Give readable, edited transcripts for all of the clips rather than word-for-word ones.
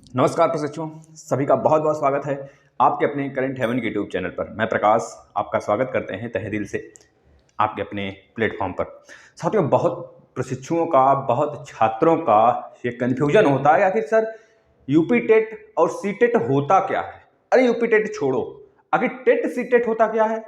नमस्कार प्रशिक्षुओं, सभी का बहुत बहुत स्वागत है आपके अपने करंट हेवन के यूट्यूब चैनल पर। मैं प्रकाश आपका स्वागत करते हैं तहे दिल से आपके अपने प्लेटफॉर्म पर। साथियों, बहुत प्रशिक्षुओं का, बहुत छात्रों का ये कन्फ्यूजन होता है आखिर सर यूपी टेट और सी टेट होता क्या है। अरे यूपी टेट छोड़ो, आखिर टेट सी टेट होता क्या है।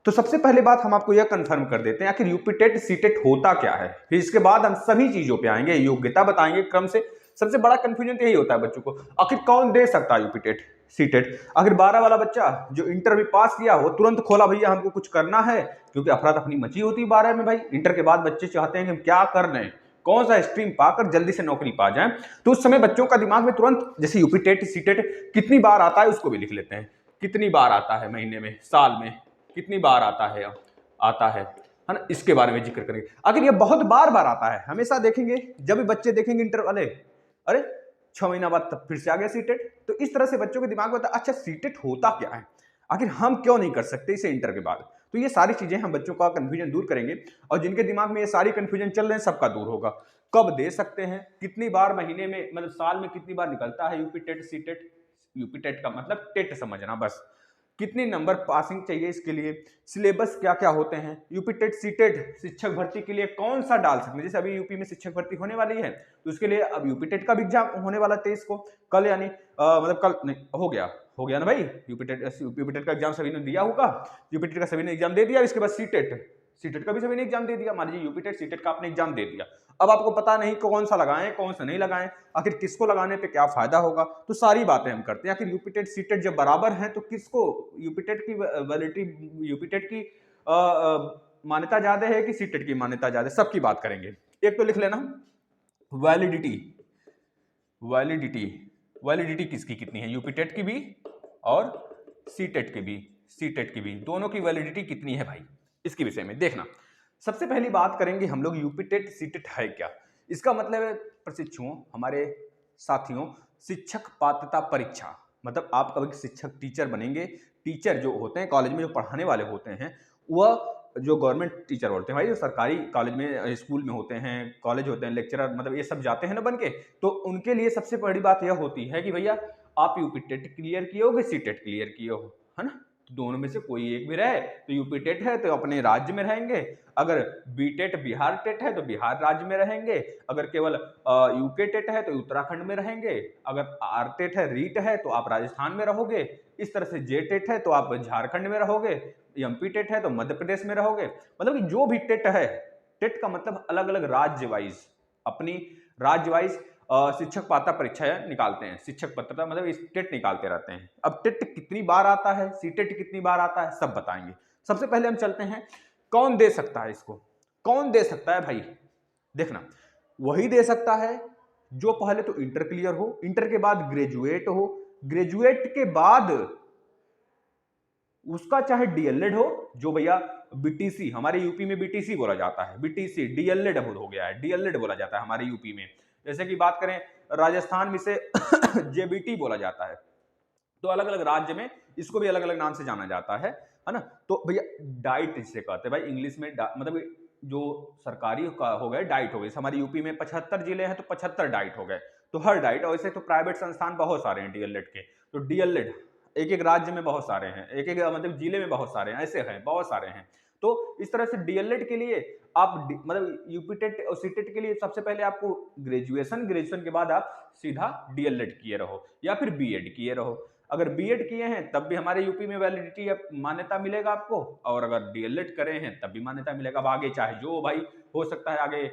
तो सबसे पहले बात हम आपको यह कंफर्म कर देते हैं आखिर यूपी टेट सी टेट होता क्या है, फिर इसके बाद हम सभी चीजों पे आएंगे, योग्यता बताएंगे क्रम से। सबसे बड़ा कंफ्यूजन तो यही होता है बच्चों को, आखिर कौन दे सकता है यूपी टेट सी टेट। आखिर 12 वाला बच्चा जो इंटर में पास किया वो तुरंत खोला भैया हमको कुछ करना है, क्योंकि अफरा तफरी मची होती है 12 में भाई। इंटर के बाद बच्चे चाहते हैं कि हम क्या कर रहे हैं, कौन सा स्ट्रीम पाकर जल्दी से नौकरी पा जाए। तो उस समय बच्चों का दिमाग में तुरंत जैसे यूपी टेट सी टेट कितनी बार आता है उसको भी लिख लेते हैं, कितनी बार आता है महीने में, साल में कितनी बार आता है ना, इसके बारे में जिक्र करेंगे। आखिर ये बहुत बार बार आता है, हमेशा देखेंगे जब भी बच्चे देखेंगे इंटर वाले, अरे 6 महीना बाद तब फिर से आ गया सीटेट। तो इस तरह से बच्चों के दिमाग में होता है अच्छा सीटेट होता क्या है, आखिर हम क्यों नहीं कर सकते इसे इंटर के बाद। तो ये सारी चीजें हम बच्चों का कंफ्यूजन दूर करेंगे, और जिनके दिमाग में ये सारी कंफ्यूजन चल रहे हैं सबका दूर होगा। कब दे सकते हैं, कितनी बार महीने में, मतलब साल में कितनी बार निकलता है UP TET C TET. UP TET का मतलब टेट समझना बस, कितनी नंबर पासिंग चाहिए इसके लिए, सिलेबस क्या क्या होते हैं, यूपी टेट सी टेट शिक्षक भर्ती के लिए कौन सा डाल सकते हैं। जैसे अभी यूपी में शिक्षक भर्ती होने वाली है तो उसके लिए अब यूपी टेट का भी एग्जाम होने वाला 23 को, कल यानी मतलब कल नहीं, हो गया ना भाई। यूपी टेट का एग्जाम सभी ने दिया होगा, यूपी टेट का सभी ने एग्जाम दे दिया। इसके बाद सी टेट का भी सभी ने एग्जाम दे दिया। मान लीजिए यूपी टेट सी टेट का आपने एग्जाम दे दिया, अब आपको पता नहीं कौन सा लगाएं कौन सा नहीं लगाएं, आखिर किसको लगाने पे क्या फायदा होगा। तो सारी बातें हम करते हैं। आखिर यूपी टेट सी टेट जब बराबर है तो किसको यूपी टेट की वैलिडिटी, यूपी टेट की मान्यता ज्यादा है कि सी टेट की मान्यता ज्यादा है, सबकी बात करेंगे। एक तो लिख लेना वैलिडिटी, वैलिडिटी वैलिडिटी किसकी कितनी है, यूपी टेट की भी और सी टेट की भी, सी टेट की भी, दोनों की वैलिडिटी कितनी है भाई, इसके विषय में देखना। सबसे पहली बात करेंगे हम लोग यूपी टेट सी टेट है क्या। इसका मतलब है प्रशिक्षुओं, हमारे साथियों, शिक्षक पात्रता परीक्षा। मतलब आप कभी शिक्षक टीचर बनेंगे, टीचर जो होते हैं कॉलेज में जो पढ़ाने वाले होते हैं, वह जो गवर्नमेंट टीचर होते हैं भाई, जो सरकारी कॉलेज में स्कूल में होते हैं, कॉलेज होते हैं, लेक्चरर, मतलब ये सब जाते हैं ना बन के, तो उनके लिए सबसे बड़ी बात यह होती है कि भैया आप यूपी टेट क्लियर किए हो कि सी टेट क्लियर किए हो, है ना। तो दोनों में से कोई एक भी रहे तो यूपी टेट है तो अपने राज्य में रहेंगे, अगर बी टेट बिहार टेट है तो बिहार राज्य में रहेंगे, अगर केवल यूके टेट है तो उत्तराखंड में रहेंगे, अगर आर टेट है, रीट है तो आप राजस्थान में रहोगे, इस तरह से जे टेट है तो आप झारखंड में रहोगे, एमपी टेट है तो मध्य प्रदेश में रहोगे। मतलब कि जो भी टेट है, टेट का मतलब अलग अलग राज्य वाइज, अपनी राज्य वाइज शिक्षक पात्रता परीक्षाएं निकालते हैं, शिक्षक पात्रता मतलब इस टेट निकालते रहते हैं। अब टेट कितनी बार आता है, सी टेट कितनी बार आता है, सब बताएंगे। सबसे पहले हम चलते हैं कौन दे सकता है इसको, कौन दे सकता है भाई। देखना, वही दे सकता है जो पहले तो इंटर क्लियर हो, इंटर के बाद ग्रेजुएट हो, ग्रेजुएट के बाद उसका चाहे डीएलएड हो, जो भैया बीटीसी, हमारे यूपी में बीटीसी बोला जाता है, बीटीसी डीएलएड हो गया है, डीएलएड बोला जाता है हमारे यूपी में। जैसे कि बात करें राजस्थान में से जेबीटी बोला जाता है। तो अलग अलग राज्य में इसको भी अलग अलग नाम से जाना जाता है ना। तो भैया डाइट इसे कहते हैं भाई इंग्लिश में, मतलब जो सरकारी का हो गए डाइट हो गए। हमारे यूपी में 75 जिले हैं तो 75 डाइट हो गए, तो हर डाइट। और ऐसे तो प्राइवेट संस्थान बहुत सारे हैं डीएलएड के, तो डीएलएड एक एक राज्य में बहुत सारे हैं, एक एक मतलब जिले में बहुत सारे हैं, ऐसे हैं बहुत सारे हैं। तो इस तरह से डीएलएड के लिए आप मतलब यूपी टेट और सी टेट के लिए सबसे पहले आपको ग्रेजुएशन के बाद आप सीधा डीएलएड किए रहो या फिर बीएड किए रहो। अगर बीएड किए हैं तब भी हमारे यूपी में वैलिडिटी मान्यता मिलेगा आपको, और अगर डीएलएड करे हैं तब भी मान्यता मिलेगा। अब आगे चाहे जो भाई हो सकता है आगे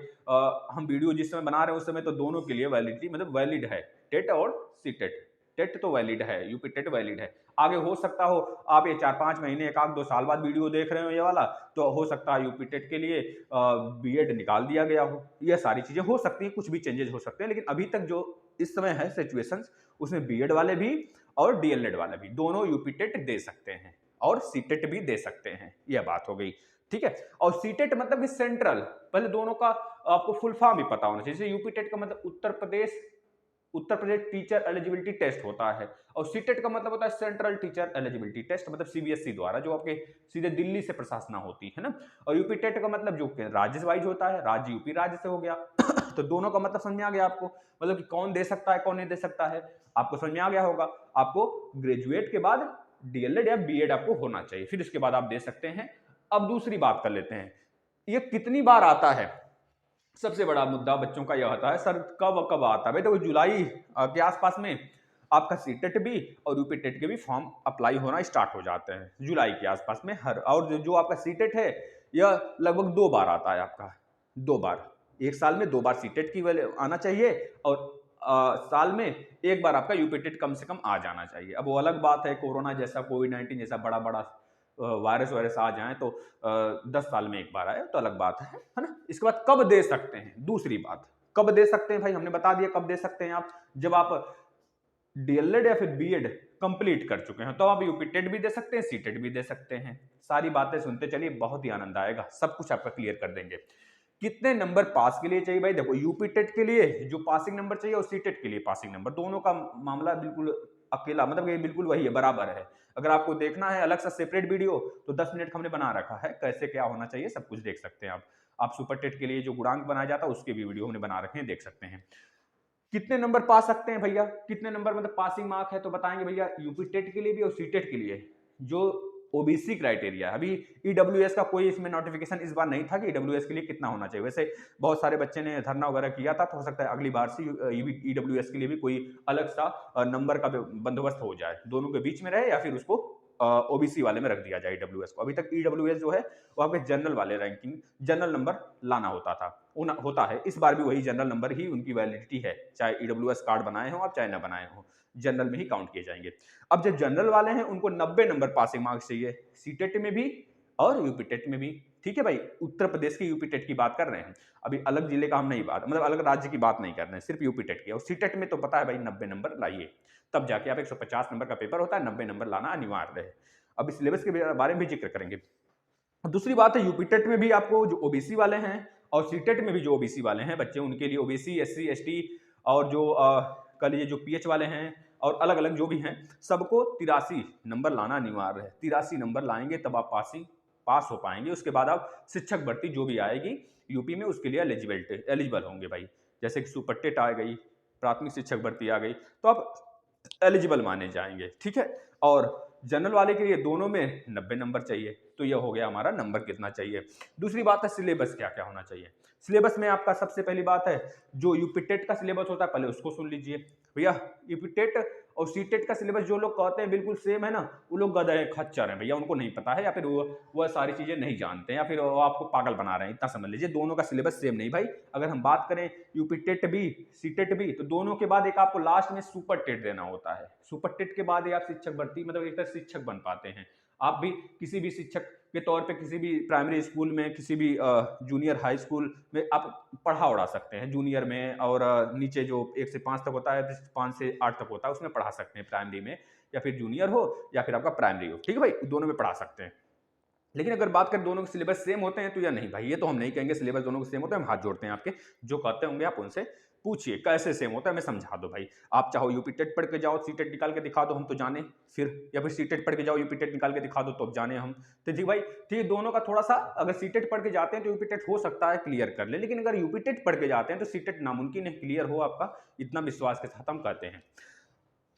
हम वीडियो जिस समय बना रहे हैं उस समय तो दोनों के लिए वैलिडिटी मतलब वैलिड है, टेट और सी टेट। टेट तो वैलिड है, यूपी टेट वैलिड है। आगे हो सकता हो आप ये 4-5 महीने, 1-2 साल बाद वीडियो देख रहे हो ये वाला, तो हो सकता है यूपी टेट के लिए बीएड निकाल दिया गया हो। ये सारी चीजें हो सकती हैं, कुछ भी चेंजेस हो सकते हैं, लेकिन अभी तक जो इस समय है सिचुएशन, उसमें बीएड वाले भी और डीएलएड वाले भी दोनों यूपी टेट दे सकते हैं और सीटेट भी दे सकते हैं। यह बात हो गई, ठीक है। और सीटेट मतलब कि सेंट्रल, पहले दोनों का आपको फुल फॉर्म भी पता होना चाहिए। जैसे यूपी टेट का मतलब Uttar Pradesh teacher eligibility test होता है, और सीटेट का मतलब होता है सेंट्रल टीचर एलिजिबिलिटी टेस्ट, मतलब सीबीएसई द्वारा जो आपके सीधे दिल्ली से प्रशासना होती है ना। और यूपी टेट का मतलब जो राज्य वाइज होता है, राज्य यूपी राज्य से हो गया तो दोनों का मतलब समझ में आ गया आपको, मतलब कि कौन दे सकता है कौन नहीं दे सकता है, आपको समझ में आ गया होगा। आपको ग्रेजुएट के बाद डीएलएड या बीएड आपको होना चाहिए, फिर उसके बाद आप दे सकते हैं। अब दूसरी बात कर लेते हैं, ये कितनी बार आता है। सबसे बड़ा मुद्दा बच्चों का यह होता है सर कब कब आता है। भाई देखो जुलाई के आसपास में आपका सीटेट भी और यूपी टेट के भी फॉर्म अप्लाई होना स्टार्ट हो जाते हैं जुलाई के आसपास में हर। और जो आपका सीटेट है यह लगभग 2 बार आता है आपका, 2 बार, एक साल में 2 बार सीटेट की वाले आना चाहिए और साल में एक बार आपका यूपी टेट कम से कम आ जाना चाहिए। अब वो अलग बात है कोरोना जैसा कोविड-19 जैसा बड़ा बड़ा वायरस आ जाए तो 10 साल में एक बार आए तो अलग बात है ना। इसके बाद कब दे सकते हैं, दूसरी बात कब दे सकते हैं भाई, हमने बता दिया कब दे सकते हैं आप, जब आप डीएलएड या फिर बीएड कंप्लीट कर चुके हैं तो आप यूपी टेट भी दे सकते हैं, सीटेट भी दे सकते हैं। सारी बातें सुनते चलिए, बहुत ही आनंद आएगा, सब कुछ आपका क्लियर कर देंगे। कितने नंबर पास के लिए चाहिए भाई, देखो यूपी टेट के लिए जो पासिंग नंबर चाहिए और सीटेट के लिए पासिंग नंबर, दोनों का मामला बिल्कुल अकेला, मतलब ये बिल्कुल वही है, बराबर है। अगर आपको देखना है अलग सा सेपरेट वीडियो तो 10 मिनट हमने बना रखा है, कैसे क्या होना चाहिए सब कुछ देख सकते हैं आप सुपर टेट के लिए जो गुणांक बनाया जाता है उसके भी वीडियो हमने बना रखे हैं, देख सकते हैं। कितने नंबर पा सकते हैं भैया, कितने नंबर मतलब पासिंग मार्क है, तो बताएंगे भैया यूपी टेट के लिए भी और सीटेट के लिए जो ओबीसी क्राइटेरिया है। अभी ईडब्ल्यूएस का कोई इसमें नोटिफिकेशन इस बार नहीं था कि ईडब्ल्यूएस के लिए कितना होना चाहिए, वैसे बहुत सारे बच्चे ने धरना वगैरह किया था, तो हो सकता है अगली बार से ईडब्ल्यूएस के लिए भी कोई अलग सा नंबर का बंदोबस्त हो जाए, दोनों के बीच में रहे या फिर उसको ओबीसी वाले में रख दिया जाए ईडब्ल्यूएस को। अभी तक ईडब्ल्यूएस जो है वो आपके जनरल वाले रैंकिंग जनरल नंबर लाना होता है, इस बार भी वही जनरल नंबर ही उनकी वैलिडिटी है, चाहे ईडब्ल्यूएस कार्ड बनाए हो आप चाहे ना बनाए हो, जनरल में ही काउंट किए जाएंगे। अब जो जनरल वाले हैं उनको 90 नंबर पासिंग मार्क्स चाहिए, सीटेट में भी और यूपी टेट में भी। ठीक है भाई, उत्तर प्रदेश की यूपी टेट की बात कर रहे हैं, अभी अलग जिले का हम नहीं बात, मतलब अलग राज्य की बात नहीं कर रहे हैं, सिर्फ यूपी टेट की। और सीटेट में तो पता है भाई 90 नंबर लाइए, तब जाके आप 150 नंबर का पेपर होता है, 90 नंबर लाना अनिवार्य है। अब इस सिलेबस के बारे में भी जिक्र करेंगे। दूसरी बात है यूपी टेट में भी आपको जो ओबीसी वाले हैं और सीटेट में भी जो ओबीसी वाले हैं बच्चे, उनके लिए ओबीसी एससी एसटी और जो कह लीजिए जो पीएच वाले हैं और अलग अलग जो भी हैं, सबको 83 नंबर लाना अनिवार्य है। 83 नंबर लाएंगे तब आप पास हो पाएंगे। उसके बाद आप शिक्षक भर्ती जो भी आएगी यूपी में उसके लिए एलिजिबल होंगे भाई, जैसे कि सुपर टेट आ गई, प्राथमिक शिक्षक भर्ती आ गई, तो आप एलिजिबल माने जाएंगे। ठीक है, और जनरल वाले के लिए दोनों में 90 नंबर चाहिए, तो यह हो गया हमारा नंबर कितना चाहिए। दूसरी बात है सिलेबस क्या क्या होना चाहिए। सिलेबस में आपका सबसे पहली बात है जो यूपी टेट का सिलेबस होता है पहले उसको सुन लीजिए भैया। यूपी टेट और सी टेट का सिलेबस जो लोग कहते हैं बिल्कुल सेम है ना, वो लोग गधे हैं, खच्चर हैं भैया, उनको नहीं पता है या फिर वो सारी चीजें नहीं जानते हैं या फिर वो आपको पागल बना रहे हैं, इतना समझ लीजिए। दोनों का सिलेबस सेम नहीं भाई। अगर हम बात करें यूपी टेट भी सी टेट भी, तो दोनों के बाद एक आपको लास्ट में सुपर टेट देना होता है। सुपर टेट के बाद ही आप शिक्षक भर्ती मतलब एक तरह शिक्षक बन पाते हैं। आप भी किसी भी शिक्षक के तौर पे किसी भी प्राइमरी स्कूल में, किसी भी जूनियर हाई स्कूल में आप पढ़ा उड़ा सकते हैं, जूनियर में, और नीचे जो 1 से 5 तक होता है, 5 से 8 तक होता है, उसमें पढ़ा सकते हैं प्राइमरी में, या फिर जूनियर हो या फिर आपका प्राइमरी हो। ठीक है भाई, दोनों में पढ़ा सकते हैं। लेकिन अगर बात करें दोनों के सिलेबस सेम होते हैं तो या नहीं भाई, ये तो हम नहीं कहेंगे सिलेबस दोनों के सेम होते हैं। हम हाथ जोड़ते हैं आपके, जो कहते होंगे आप उनसे पूछिए कैसे सेम होता है, हमें समझा दो भाई। आप चाहो यूपी टेट पढ़ के जाओ, सी टेट निकाल के दिखा दो, हम तो जाने फिर, या फिर सी टेट पढ़ के जाओ यूपी टेट निकाल के दिखा दो तो जाने हम। तो जी भाई ठीक, दोनों का थोड़ा सा, अगर सी टेट पढ़ के जाते हैं तो यूपी टेट हो सकता है क्लियर कर ले, लेकिन अगर यूपी टेट पढ़ के जाते हैं तो सी टेट नामुमकिन है क्लियर हो आपका, इतना विश्वास के साथ हम कहते हैं।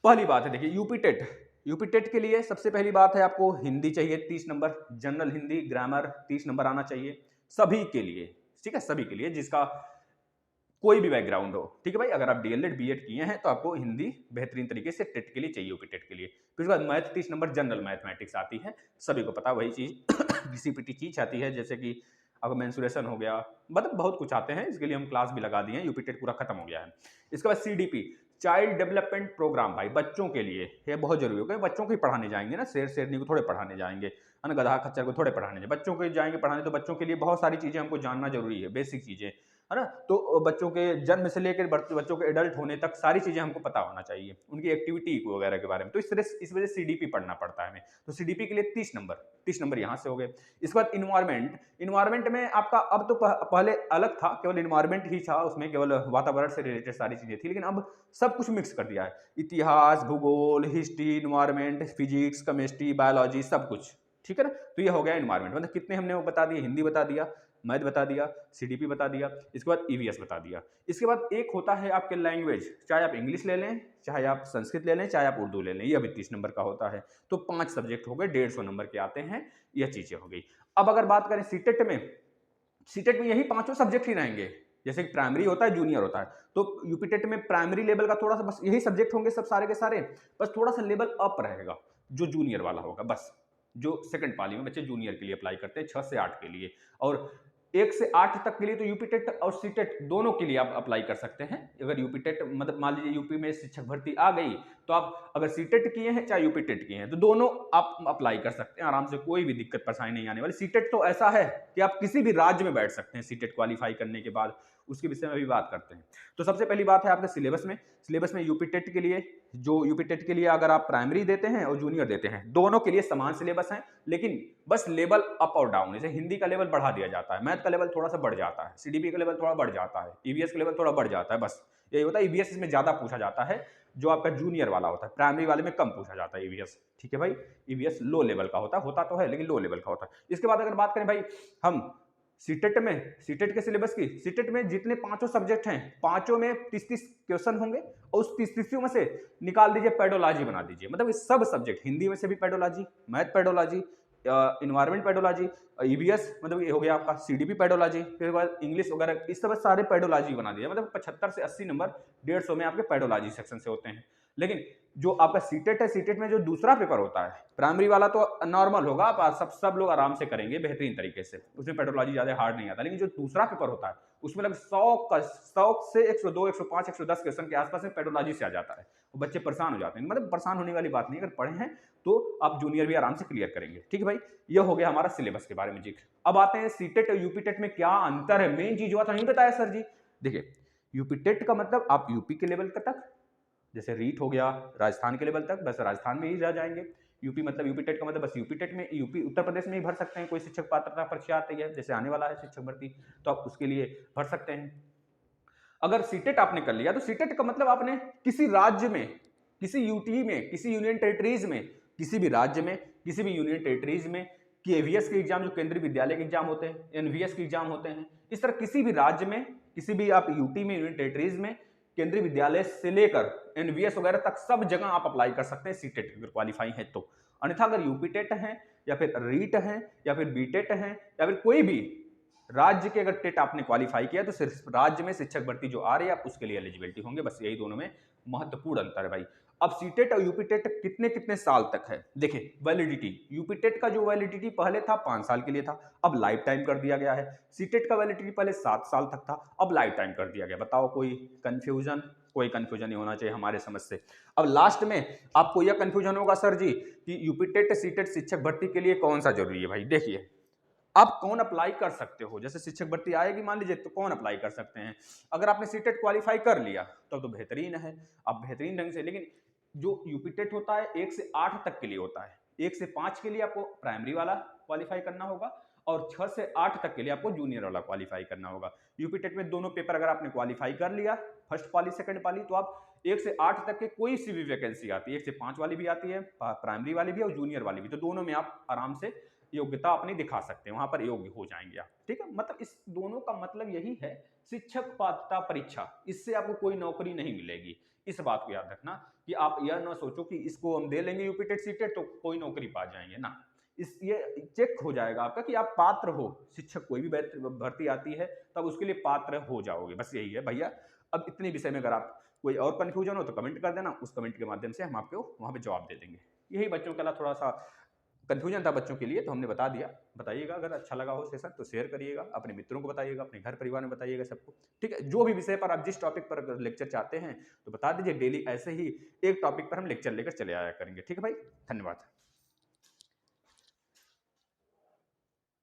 पहली बात है देखिए यूपी टेट के लिए सबसे पहली बात है आपको हिंदी चाहिए 30 number, general Hindi grammar 30 number आना चाहिए सभी के लिए। ठीक है, सभी के लिए जिसका कोई भी बैकग्राउंड हो। ठीक है भाई, अगर आप डीएलएड बीएड किए हैं तो आपको हिंदी बेहतरीन तरीके से टेट के लिए चाहिए, यूपी टेट के लिए। फिर उसके बाद मैथ 30 नंबर, जनरल मैथमेटिक्स आती है, सभी को पता वही चीज सीपीटी चीज आती है, जैसे कि अब मेंसुरेशन हो गया, मतलब बहुत कुछ आते हैं, इसके लिए हम क्लास भी लगा दिए हैं, यूपी टेट पूरा खत्म हो गया है। इसके बाद सीडीपी चाइल्ड डेवलपमेंट प्रोग्राम भाई, बच्चों के लिए ये बहुत जरूरी होगा, बच्चों को ही पढ़ाने जाएंगे ना, शेरनी को थोड़े पढ़ाने जाएंगे, है ना, गधा खच्चर को थोड़े पढ़ाने जाएंगे, बच्चों को जाएंगे पढ़ाने, तो बच्चों के लिए बहुत सारी चीजें हमको जानना जरूरी है, बेसिक चीजें, है ना। तो बच्चों के जन्म से लेकर बच्चों के एडल्ट होने तक सारी चीजें हमको पता होना चाहिए, उनकी एक्टिविटी वगैरह के बारे में, तो इस वजह से सीडीपी पढ़ना पड़ता है हमें। तो सीडीपी के लिए 30 नंबर यहाँ से हो गए। इसके बाद इन्वायरमेंट में आपका अब तो पहले अलग था, केवल इन्वायरमेंट ही था, उसमें केवल वातावरण से रिलेटेड सारी चीजें थी, लेकिन अब सब कुछ मिक्स कर दिया है, इतिहास, भूगोल, history, environment, physics, chemistry, biology, सब कुछ। ठीक है ना, तो ये हो गया इन्वायरमेंट। मतलब कितने हमने वो बता दिए, हिंदी बता दिया, मैथ बता दिया, सीडीपी बता दिया, इसके बाद ईवीएस बता दिया। इसके बाद एक होता है आपके लैंग्वेज, चाहे आप इंग्लिश ले लें, चाहे आप संस्कृत ले लें, चाहे आप उर्दू ले लें, ये अभी 30 नंबर का होता है। तो 5 सब्जेक्ट हो गए, 150 नंबर के आते हैं, यह चीजें हो गई। अब अगर बात करें सीटेट में यही पांचों सब्जेक्ट ही रहेंगे। जैसे कि प्राइमरी होता है, जूनियर होता है, तो यूपीटेट में प्राइमरी लेवल का थोड़ा सा बस यही सब्जेक्ट होंगे सब सारे के सारे, बस थोड़ा सा लेवल अप रहेगा जो जूनियर वाला होगा, बस जो सेकंड पाली में बच्चे जूनियर के लिए अप्लाई करते हैं 6 से 8 के लिए, और 1 से 8 तक के लिए तो यूपीटेट और सीटेट दोनों के लिए आप अप्लाई कर सकते हैं। अगर यूपीटेट मतलब मान लीजिए यूपी में शिक्षक भर्ती आ गई, तो आप अगर सीटेट किए हैं चाहे यूपीटेट किए हैं, तो दोनों आप अप्लाई कर सकते हैं आराम से, कोई भी दिक्कत परेशानी नहीं आने वाली। सीटेट तो ऐसा है कि आप किसी भी राज्य में बैठ सकते हैं सीटेट क्वालिफाई करने के बाद, उसके विषय में भी बात करते हैं। तो सबसे पहली बात है आपके सिलेबस में यूपीटेट के लिए अगर आप प्राइमरी देते हैं और जूनियर देते हैं, दोनों के लिए समान सिलेबस है, लेकिन बस लेवल अप और डाउन, जैसे हिंदी का लेवल बढ़ा दिया जाता है, मैथ का लेवल थोड़ा सा बढ़ जाता है, सीडीपी का लेवल थोड़ा बढ़ जाता है, ईवीएस का लेवल थोड़ा बढ़ जाता है, बस यही होता है। ईवीएस इसमें ज्यादा पूछा जाता है, जो आपका जूनियर वाला होता है, प्राइमरी वाले में कम पूछा जाता है ईवीएस। ठीक है भाई, ईवीएस लो लेवल का होता तो है लेकिन लो लेवल का होता है। इसके बाद अगर बात करें भाई हम सीटेट के सिलेबस की, सीटेट में जितने पांचों सब्जेक्ट हैं, पांचों में 30-30 क्वेश्चन होंगे, और उस 30 में से निकाल दीजिए पेडोलॉजी बना दीजिए, मतलब इस सब सब्जेक्ट, हिंदी में से भी pedology, math pedology, environment pedology, EVS मतलब ये हो गया आपका सीडीपी पेडोलॉजी, फिर बाद इंग्लिश वगैरह, इस सब सारे पेडोलॉजी बना दिया, मतलब 75 से 80 नंबर 150 में आपके पेडोलॉजी सेक्शन से होते हैं। लेकिन जो आपका सीटेट है, सीटेट में जो दूसरा पेपर होता है, प्राइमरी वाला तो नॉर्मल होगा, आप सब लोग आराम से करेंगे बेहतरीन तरीके से, उसमें पेट्रोलॉजी ज्यादा हार्ड नहीं आता, लेकिन जो दूसरा पेपर होता है उसमें लगभग 100 से 102, 105, 110 क्वेश्चन के आसपास में पेट्रोलॉजी से आ जाता है, वो बच्चे परेशान हो जाते हैं। मतलब परेशान होने वाली बात नहीं, अगर पढ़े हैं तो आप जूनियर भी आराम से क्लियर करेंगे। ठीक है भाई, ये हो गया हमारा सिलेबस के बारे में जी। अब आते हैं सीटेट और यूपीटेट में क्या अंतर है, मेन चीज हुआ था नहीं बताया सर जी। देखिए, यूपीटेट का मतलब आप यूपी के लेवल तक, जैसे रीट हो गया राजस्थान के लेवल तक, बस राजस्थान में ही रह जाएंगे। यूपी मतलब यूपीटेट का मतलब बस यूपीटेट में, यूपी उत्तर प्रदेश में ही भर सकते हैं। कोई शिक्षक पात्रता परीक्षा आती है, जैसे आने वाला है शिक्षक भर्ती, तो आप उसके लिए भर सकते हैं। अगर सीटेट आपने कर लिया तो सीटेट का मतलब आपने किसी राज्य में, किसी यूटी में, किसी यूनियन टेरिटरीज में, किसी भी राज्य में, किसी भी यूनियन टेरिटरीज में कि एवीएस के एग्जाम, जो केंद्रीय विद्यालय के एग्जाम होते हैं, एनवीएस के एग्जाम होते हैं, इस तरह किसी भी राज्य में, किसी भी आप यूटी में, यूनियन टेरिटरीज में, केंद्रीय विद्यालय से लेकर एनवीएस वगैरह तक सब जगह आप अप्लाई कर सकते हैं सीटेट अगर क्वालिफाई है तो। अन्यथा अगर यूपीटेट है या फिर रीट है या फिर बीटेट है या फिर कोई भी राज्य के अगर टेट आपने क्वालिफाई किया तो सिर्फ राज्य में शिक्षक भर्ती जो आ रही है आप उसके लिए एलिजिबिलिटी होंगे, बस यही दोनों में महत्वपूर्ण अंतर है भाई। अब सीटेट और यूपीटेट कितने कितने साल तक है, देखिए वैलिडिटी, यूपीटेट का जो वैलिडिटी पहले था 5 साल के लिए था, अब लाइफ टाइम कर दिया गया है। सीटेट का वैलिडिटी पहले 7 साल तक था, अब लाइफ टाइम कर दिया गया। बताओ कोई कंफ्यूजन? कोई कंफ्यूजन नहीं होना चाहिए हमारे समझ से। अब लास्ट में आपको यह कंफ्यूजन होगा सर जी कि यूपीटेट सीटेट शिक्षक भर्ती के लिए कौन सा जरूरी है भाई। देखिए, आप कौन अप्लाई कर सकते हो, जैसे शिक्षक भर्ती आएगी मान लीजिए तो कौन अप्लाई कर सकते हैं। अगर आपने सीटेट क्वालिफाई कर लिया तो बेहतरीन है, आप बेहतरीन ढंग से, लेकिन जो यूपीटेट होता है 1 से 8 तक के लिए होता है, 1 से 5 के लिए आपको प्राइमरी वाला क्वालिफाई करना होगा और 6 से 8 तक के लिए आपको जूनियर वाला क्वालिफाई करना होगा। यूपीटेट में दोनों पेपर अगर आपने क्वालिफाई कर लिया, फर्स्ट पाली सेकंड पाली, तो आप 1 से 8 तक के कोई सी भी वैकेंसी आती है, 1 से 5 वाली भी आती है, प्राइमरी वाली भी और जूनियर वाली भी, तो दोनों में आप आराम से योग्यता अपनी दिखा सकते हैं, वहां पर योग्य हो जाएंगे आप। ठीक है, मतलब इस दोनों का मतलब यही है, शिक्षक पात्रता परीक्षा, इससे आपको कोई नौकरी नहीं मिलेगी। इस बात को याद रखना कि आप यह ना सोचो कि इसको हम दे लेंगे यूपीटेट सीटेट तो कोई नौकरी पा जाएंगे ना। इस ये चेक हो जाएगा आपका कि आप पात्र हो, शिक्षक कोई भी भर्ती आती है तब उसके लिए पात्र हो जाओगे, बस यही है भैया। अब इतने विषय में अगर आप कोई और कंफ्यूजन हो तो कमेंट कर देना, उस कमेंट के माध्यम से हम आपको वहां पे जवाब दे देंगे। यही बच्चों के लिए थोड़ा सा कंफ्यूजन था बच्चों के लिए, तो हमने बता दिया। बताइएगा अगर अच्छा लगा हो सेशन तो शेयर करिएगा, अपने मित्रों को बताइएगा, अपने घर परिवार में बताइएगा सबको। ठीक है, जो भी विषय पर आप जिस टॉपिक पर लेक्चर चाहते हैं तो बता दीजिए, डेली ऐसे ही एक टॉपिक पर हम लेक्चर लेकर चले आया करेंगे। ठीक है भाई, धन्यवाद।